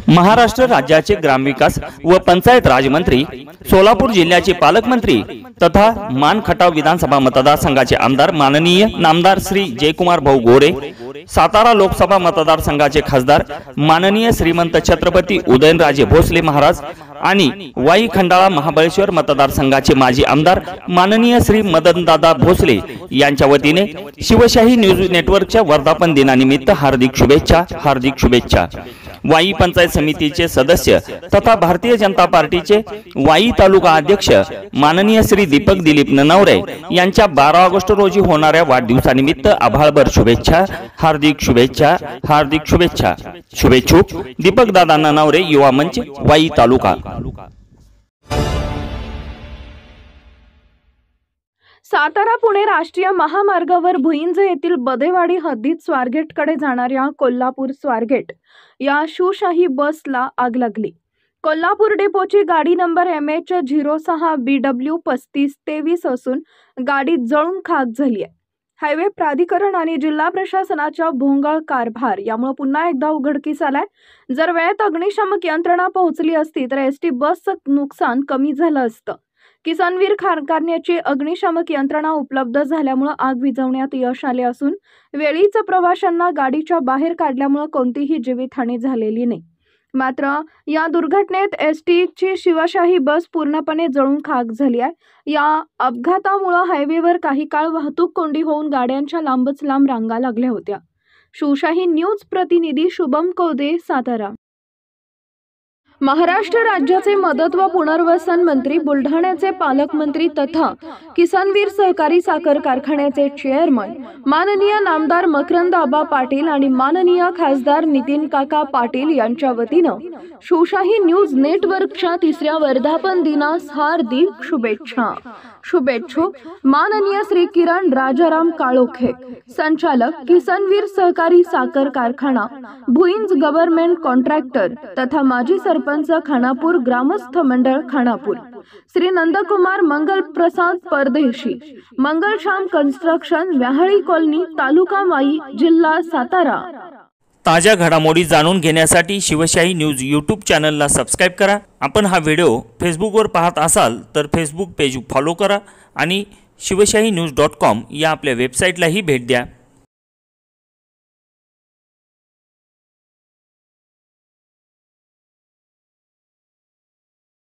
महाराष्ट्र राज्याचे ग्रामविकास व पंचायत राज मंत्री, सोलापूर जिल्ह्याचे पालकमंत्री तथा मान खटाव विधानसभा मतदारसंघाचे आमदार माननीय नामदार श्री जयकुमार भाऊ गोरे, सातारा लोकसभा मतदारसंघाचे खासदार माननीय श्रीमंत छत्रपती उदयनराजे भोसले महाराज आणि वाई खंडाळा महाबळेश्वर मतदारसंघाचे माजी आमदार माननीय श्री मदनदादा भोसले यांच्या वतीने शिवशाही न्यूज नेटवर्कच्या वर्धापन दिनानिमित्त हार्दिक शुभेच्छा। वाई पंचायत समितीचे सदस्य तथा भारतीय जनता पार्टीचे वाई तालुका अध्यक्ष माननीय श्री दीपक दिलीप ननवरे यांच्या 12 ऑगस्ट रोजी होणाऱ्या वाढदिवसानिमित्त आभाळभर शुभेच्छा। हार्दिक शुभेच्छा। शुभेच्छुक दीपक दादा ननवरे, युवा मंच, वाई तालुका। सातारा पुणे राष्ट्रीय महामार्गावर भुईंज येथील बदेवाडी हद्दीत स्वारगेटकडे जाणाऱ्या कोल्हापूर स्वारगेट या शिवशाही बसला आग लागली। कोल्हापूर डेपोची गाडी नंबर MH06BW 3523 असून गाडी जळून खाक झाली आहे। हायवे प्राधिकरण आणि जिल्हा प्रशासनाच्या भोंगळ कारभार यामुळे पुन्हा एकदा उघडकीस आलाय। जर वेळेत अग्निशामक यंत्रणा पोहोचली असती तर एसटी बसचं नुकसान कमी झालं असतं। किसनवीर कारखान्याची अग्निशामक यंत्रणा उपलब्ध झाल्यामुळे आग विझवण्यात यश आले असून वेळीच प्रवाशांना गाडीच्या बाहेर काढल्यामुळे कोणतीही जीवितहानी झालेली नाही। मात्र या दुर्घटनेत एसटीची शिवशाही बस पूर्णपणे जळून खाक झाली आहे। या अपघातामुळे हायवेवर काही काळ वाहतूक कोंडी होऊन गाड्यांच्या लांबच लांब रांगा लागल्या होत्या। शिवशाही न्यूज प्रतिनिधी शुभम कौदे, सातारा। महाराष्ट्र राज्याचे मदत व पुनर्वसन मंत्री, बुलढाण्याचे पालकमंत्री तथा किसनवीर सहकारी साखर कारखान्याचे चेअरमन माननीय नामदार मकरंद आबा पाटील आणि माननीय खासदार नितीन काका पाटील यांच्या वतीनं शिवशाही न्यूज नेटवर्कच्या 3ऱ्या वर्धापन दिनास हार्दिक शुभेच्छा। शुभेच्छुक माननीय श्री किरण राजाराम काळोखे, संचालक किसनवीर सहकारी साखर कारखाना, भुईंज गव्हर्नमेंट कॉन्ट्रॅक्टर तथा माजी सरपंच खानापूर, ग्रामस्थ मंडळ खानापूर, श्री नंदकुमार मंगल प्रसाद परदेशी, मंगलश्याम कन्स्ट्रक्शन, व्याहाळी कॉलनी, तालुका वाई, जिल्हा सातारा। ताज्या घडामोडी जाणून घेण्यासाठी शिवशाही न्यूज यूट्यूब चॅनलला सबस्क्राइब करा। आपण हा व्हिडिओ फेसबुकवर पाहत असाल तर फेसबुक पेज फॉलो करा आणि शिवशाही न्यूज.com या आपल्या वेबसाईटलाही भेट द्या।